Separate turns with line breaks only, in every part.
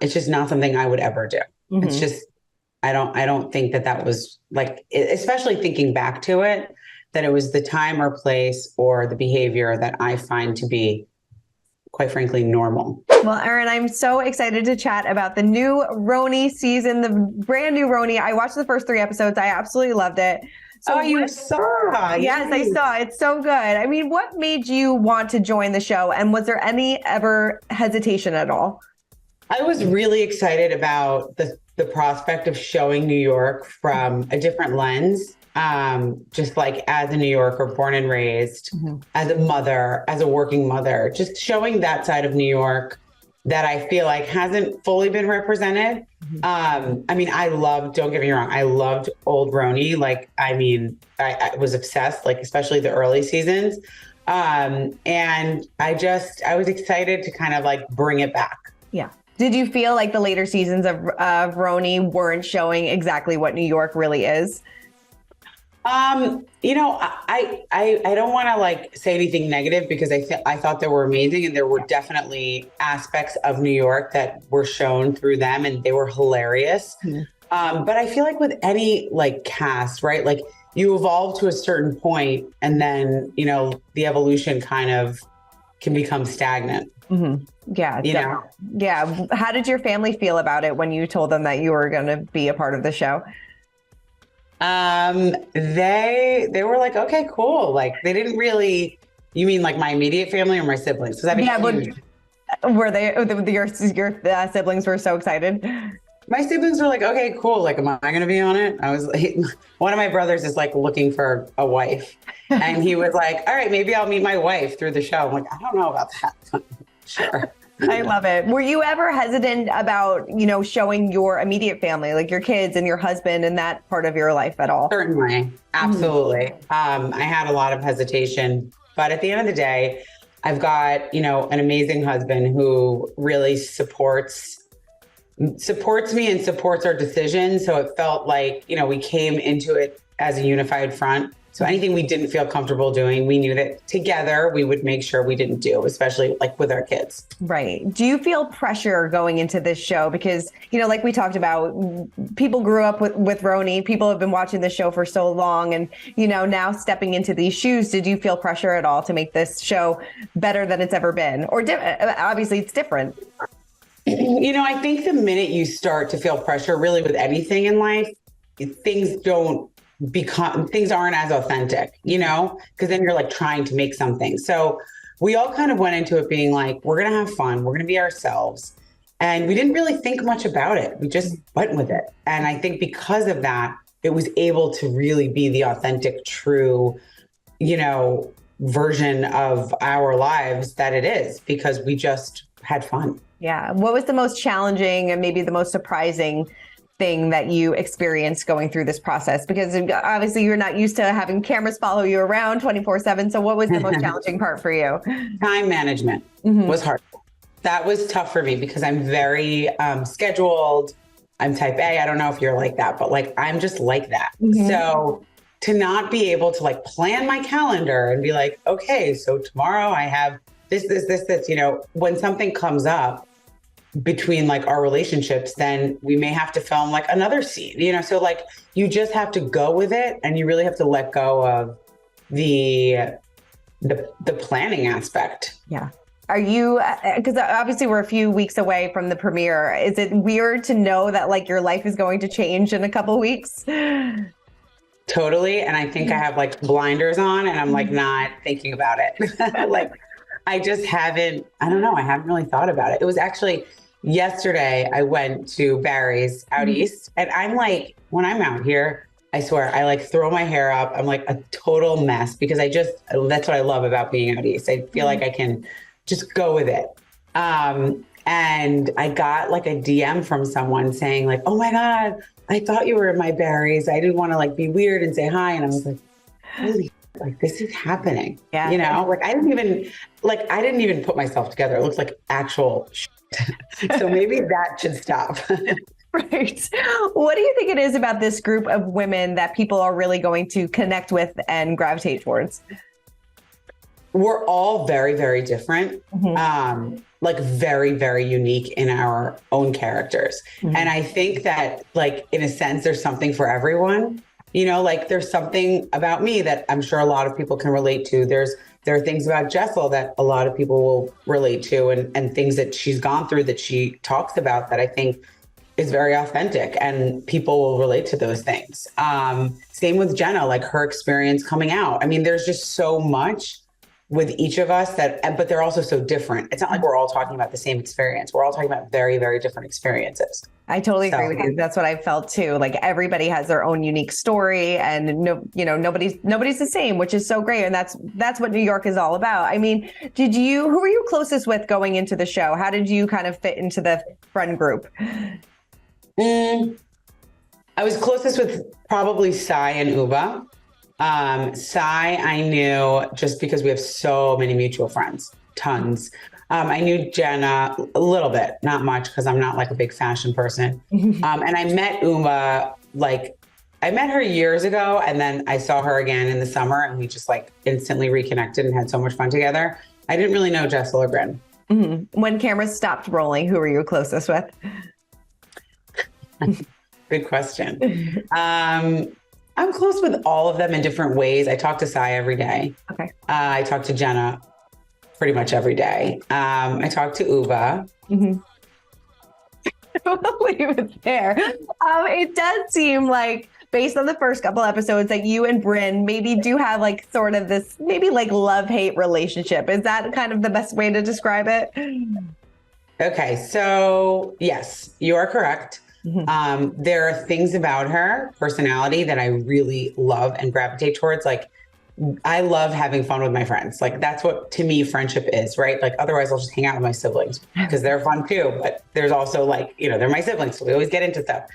it's just not something I would ever do. It's just, I don't think that was like, especially thinking back to it, that it was the time or place or the behavior that I find to be, quite frankly, normal.
Well, Erin, I'm so excited to chat about the new RHONY season, the brand new RHONY. I watched the first 3 episodes. I absolutely loved it.
So you saw?
Yes, I saw. It's so good. I mean, what made you want to join the show? And was there any ever hesitation at all?
I was really excited about the prospect of showing New York from a different lens. Just like as a New Yorker, born and raised, as a mother, as a working mother, just showing that side of New York that I feel like hasn't fully been represented. I mean, don't get me wrong, I loved old RHONY. Like, I mean, I was obsessed, like, especially the early seasons. And I was excited to kind of like bring it back.
Yeah. Did you feel like the later seasons of RHONY weren't showing exactly what New York really is?
You know, I don't want to like say anything negative because I thought they were amazing, and there were definitely aspects of New York that were shown through them and they were hilarious. But I feel like with any like cast, right? Like you evolve to a certain point and then, you know, the evolution kind of can become stagnant.
Yeah.
You know?
Yeah. How did your family feel about it when you told them that you were going to be a part of the show?
They were like, okay, cool. Like they didn't really, you mean like my immediate family or my siblings? So
were they, your siblings were so excited?
My siblings were like, okay, cool. Like, am I going to be on it? I was like, one of my brothers is like looking for a wife and he was like, all right, maybe I'll meet my wife through the show. I'm like, I don't know about that. Sure.
I love it. Were you ever hesitant about, you know, showing your immediate family, like your kids and your husband and that part of your life at all?
Certainly. Absolutely. I had a lot of hesitation, but at the end of the day, I've got, you know, an amazing husband who really supports me and supports our decisions. So it felt like, you know, we came into it as a unified front. So anything we didn't feel comfortable doing, we knew that together we would make sure we didn't do, especially like with our kids.
Right. Do you feel pressure going into this show? Because, you know, like we talked about, people grew up with RHONY. People have been watching the show for so long. And, you know, now stepping into these shoes, did you feel pressure at all to make this show better than it's ever been? Or obviously it's different.
You know, I think the minute you start to feel pressure really with anything in life, things aren't as authentic, you know, because then you're like trying to make something. So we all kind of went into it being like, we're going to have fun. We're going to be ourselves. And we didn't really think much about it. We just went with it. And I think because of that, it was able to really be the authentic, true, you know, version of our lives that it is, because we just had fun.
Yeah. What was the most challenging and maybe the most surprising thing that you experienced going through this process? Because obviously you're not used to having cameras follow you around 24/7. So what was the most challenging part for you?
Time management was hard. That was tough for me because I'm very scheduled. I'm type A. I don't know if you're like that, but like, I'm just like that. So to not be able to like plan my calendar and be like, okay, so tomorrow I have this, you know, when something comes up between like our relationships, then we may have to film like another scene, you know? So like, you just have to go with it and you really have to let go of the planning aspect.
Yeah. Are you, because obviously we're a few weeks away from the premiere. Is it weird to know that like your life is going to change in a couple of weeks?
Totally. And I think I have like blinders on and I'm like not thinking about it. Like I just haven't, I don't know. I haven't really thought about it. It was actually yesterday I went to Barry's out east and I'm like, when I'm out here, I swear I like throw my hair up. I'm like a total mess because that's what I love about being out east. I feel like I can just go with it. And I got like a DM from someone saying like, oh my God, I thought you were in my Barry's. I didn't want to like be weird and say hi. And I was like, holy, like this is happening. Yeah. You know, like I didn't even put myself together. It looked like actual shit. So maybe that should stop.
Right. What do you think it is about this group of women that people are really going to connect with and gravitate towards?
We're all very, very different. like very, very unique in our own characters. And I think that like, in a sense, there's something for everyone, like there's something about me that I'm sure a lot of people can relate to. There are things about Jessel that a lot of people will relate to, and things that she's gone through that she talks about that I think is very authentic, and people will relate to those things. Same with Jenna, like her experience coming out. I mean, there's just so much with each of us but they're also so different. It's not like we're all talking about the same experience. We're all talking about very, very different experiences.
I totally agree with you. That's what I felt too. Like everybody has their own unique story, and nobody's the same, which is so great. And that's what New York is all about. I mean, who were you closest with going into the show? How did you kind of fit into the friend group?
I was closest with probably Sai and Uba. Sai, I knew just because we have so many mutual friends, tons. I knew Jenna a little bit, not much, because I'm not like a big fashion person. And I met Uma, I met her years ago, and then I saw her again in the summer, and we just like instantly reconnected and had so much fun together. I didn't really know Jessel or Bryn.
When cameras stopped rolling, who were you closest with?
Good question. I'm close with all of them in different ways. I talk to Sai every day.
Okay.
I talk to Jenna pretty much every day. I talk to Uba.
We'll leave it there. It does seem like, based on the first couple episodes, that you and Bryn maybe do have like sort of this maybe like love-hate relationship. Is that kind of the best way to describe it?
Okay, so yes, you are correct. There are things about her personality that I really love and gravitate towards. Like, I love having fun with my friends. Like, that's what, to me, friendship is, right? Like, otherwise I'll just hang out with my siblings because they're fun too. But there's also like, they're my siblings, so we always get into stuff.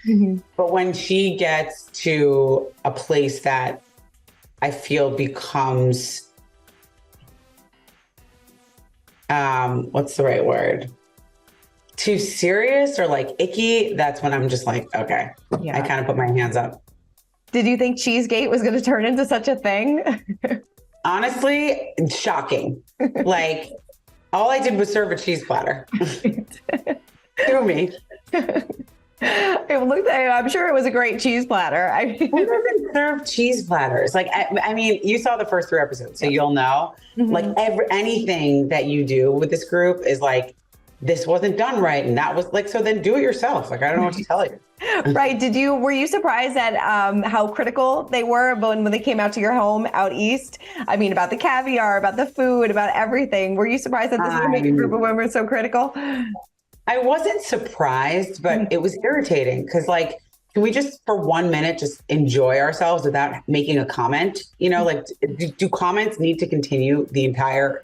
But when she gets to a place that I feel becomes, what's the right word? Too serious or like icky, that's when I'm just like, okay, yeah. I kind of put my hands up.
Did you think cheesegate was going to turn into such a thing?
Honestly, shocking. Like, all I did was serve a cheese platter. To me.
I'm sure it was a great cheese platter.
Who doesn't serve cheese platters? Like, I mean, you saw the first 3 episodes, so you'll know. Like, anything that you do with this group is like, this wasn't done right, and that was like, so then do it yourself. Like, I don't know what to tell you.
Right. Were you surprised at how critical they were when they came out to your home out east? I mean, about the caviar, about the food, about everything. Were you surprised that this would make a group of women so critical?
I wasn't surprised, but it was irritating because, like, can we just for 1 minute just enjoy ourselves without making a comment? Like, do comments need to continue the entire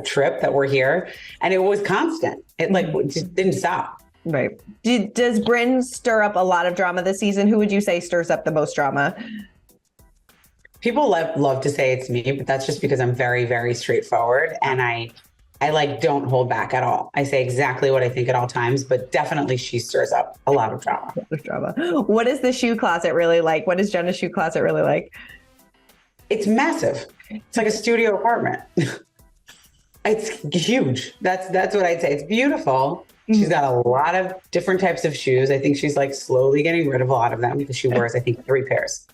trip that we're here? And it was constant. It just didn't stop.
Right. Does Bryn stir up a lot of drama this season? Who would you say stirs up the most drama?
People love to say it's me, but that's just because I'm very, very straightforward, and I like don't hold back at all. I say exactly what I think at all times, but definitely she stirs up a lot of drama.
What is the shoe closet really like? What is Jenna's shoe closet really like?
It's massive. It's like a studio apartment. It's huge. That's what I'd say. It's beautiful. She's got a lot of different types of shoes. I think she's like slowly getting rid of a lot of them because she wears, I think, 3 pairs.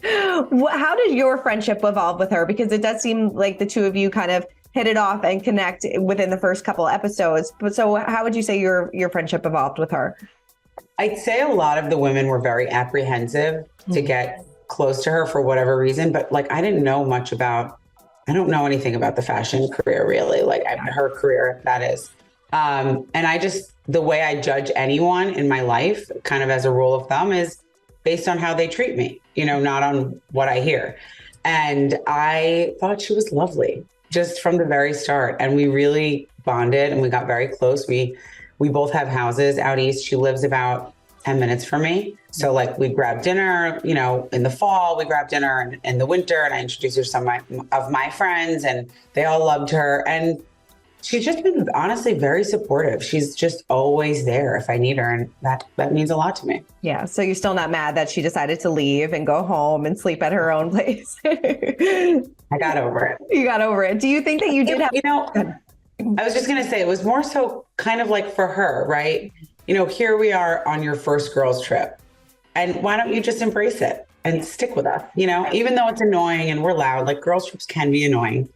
How did your friendship evolve with her? Because it does seem like the two of you kind of hit it off and connect within the first couple episodes. But so how would you say your friendship evolved with her?
I'd say a lot of the women were very apprehensive to get close to her for whatever reason. But like, I don't know anything about the fashion career, really. Like her career, that is. And the way I judge anyone in my life, kind of as a rule of thumb, is based on how they treat me, not on what I hear. And I thought she was lovely just from the very start. And we really bonded and we got very close. We both have houses out east. She lives about 10 minutes from me. So like we grab dinner, in the fall, we grab dinner, and in the winter, and I introduced her to some of my friends, and they all loved her. And she's just been honestly very supportive. She's just always there if I need her. And that means a lot to me.
Yeah. So you're still not mad that she decided to leave and go home and sleep at her own place?
I got over it.
You got over it. Do you think that you did have...
I was just going to say, it was more so kind of like for her, right? You know, here we are on your first girls trip, and why don't you just embrace it and stick with us? You know, even though it's annoying and we're loud, like girls trips can be annoying.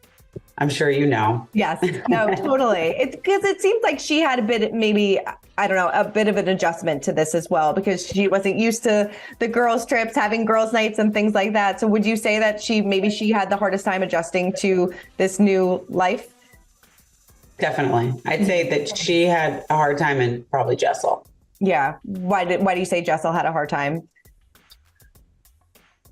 I'm sure you know.
Yes, no, totally. It's because it seems like she had a bit, maybe, I don't know, a bit of an adjustment to this as well, because she wasn't used to the girls' trips, having girls' nights and things like that. So would you say that she had the hardest time adjusting to this new life?
Definitely. I'd say that she had a hard time, and probably Jessel.
Yeah. Why do you say Jessel had a hard time?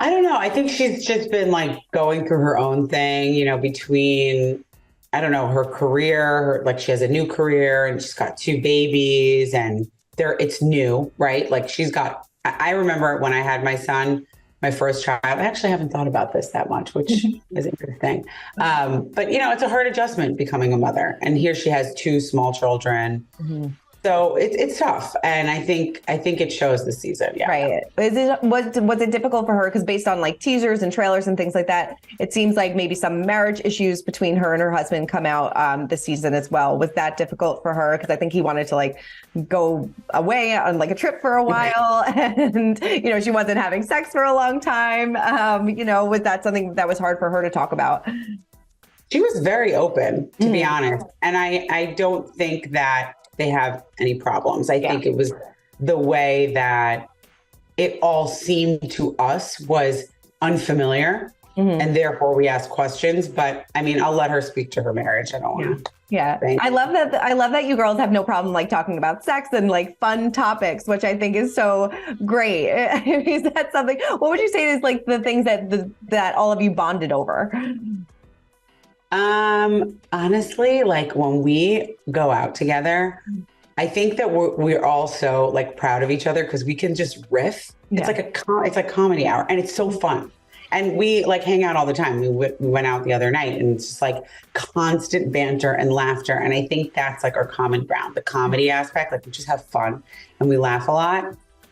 I don't know. I think she's just been like going through her own thing, you know, between, I don't know, her career, like she has a new career and she's got 2 babies and it's new, right? Like I remember when I had my son, my first child, I actually haven't thought about this that much, which is interesting. But you know, it's a hard adjustment becoming a mother. And here she has 2 small children. Mm-hmm. So it's tough, and I think it shows this season. Yeah,
right. Was it difficult for her? Because based on like teasers and trailers and things like that, it seems like maybe some marriage issues between her and her husband come out this season as well. Was that difficult for her? Because I think he wanted to like go away on like a trip for a while, and you know she wasn't having sex for a long time. You know, was that something that was hard for her to talk about?
She was very open, to be honest, and I don't think that they have any problems. I think it was the way that it all seemed to us was unfamiliar, and therefore we asked questions. But I mean, I'll let her speak to her marriage. I don't want to.
Yeah, I love that you girls have no problem like talking about sex and like fun topics, which I think is so great. Is that something? What would you say is like the things that all of you bonded over?
Honestly, like when we go out together, I think that we're also like proud of each other because we can just riff. Yeah. It's like comedy hour, and it's so fun. And we like hang out all the time. We went out the other night, and it's just like constant banter and laughter. And I think that's like our common ground, the comedy aspect. Like we just have fun and we laugh a lot.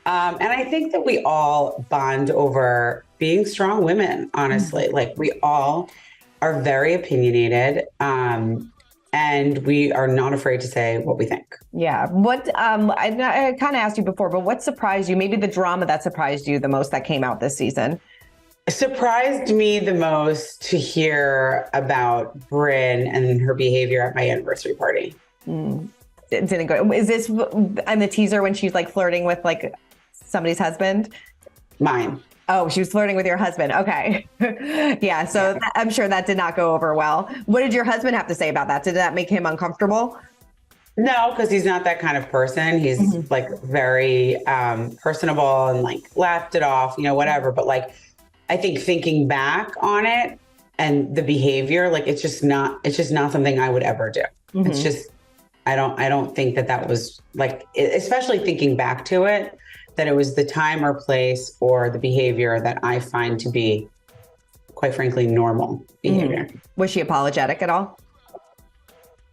And I think that we all bond over being strong women. Honestly, like we all are very opinionated, and we are not afraid to say what we think.
Yeah. What I kind of asked you before, but what surprised you? Maybe the drama that surprised you the most that came out this season.
Surprised me the most to hear about Bryn and her behavior at my anniversary party.
It didn't go. Is this in the teaser when she's like flirting with like somebody's husband?
Mine.
Oh, she was flirting with your husband. Okay. Yeah. So I'm sure that did not go over well. What did your husband have to say about that? Did that make him uncomfortable? No,
because he's not that kind of person. He's like very personable and like laughed it off, you know, whatever. But like, I think thinking back on it and the behavior, like it's just not something I would ever do. It's just, I don't think that was like, especially thinking back to it, that it was the time or place or the behavior that I find to be, quite frankly, normal behavior.
Was she apologetic at all?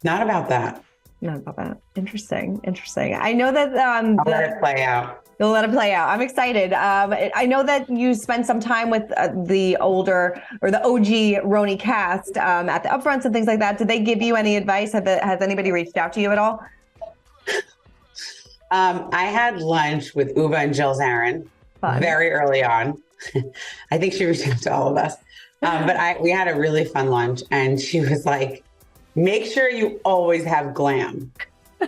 Not about that.
Not about that. Interesting. I know that
I'll let it play out.
You'll let it play out. I'm excited. I know that you spent some time with the older or the OG RHONY cast at the upfronts and things like that. Did they give you any advice? Has anybody reached out to you at all?
I had lunch with Uva and Jill Zarin very early on. I think she reached out to all of us. But we had a really fun lunch, and she was like, make sure you always have glam.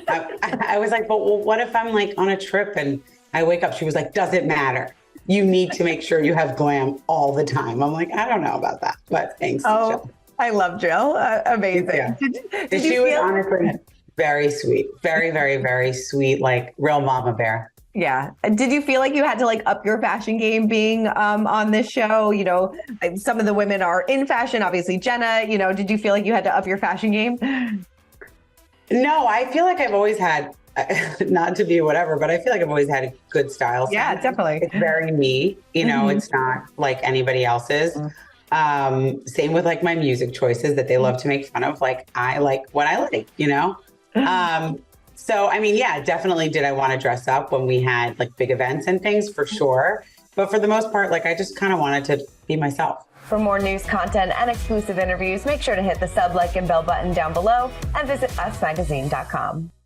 I was like, but well, what if I'm like on a trip and I wake up? She was like, doesn't matter. You need to make sure you have glam all the time. I'm like, I don't know about that, but thanks.
Oh,
Jill.
I love Jill. Amazing.
Yeah. Did she was honestly very sweet. Very, very, very sweet, like real mama bear.
Yeah. Did you feel like you had to like up your fashion game being on this show? You know, some of the women are in fashion, obviously Jenna, you know, did you feel like you had to up your fashion game?
No, I feel like I've always had, not to be whatever, but I feel like I've always had a good style.
Yeah, definitely.
It's very me, you know, it's not like anybody else's. Same with like my music choices that they love to make fun of. Like I like what I like, you know? So, I mean, yeah, definitely did I want to dress up when we had like big events and things for sure. But for the most part, like I just kind of wanted to be myself.
For more news, content, and exclusive interviews, make sure to hit the sub, like, and bell button down below and visit usmagazine.com.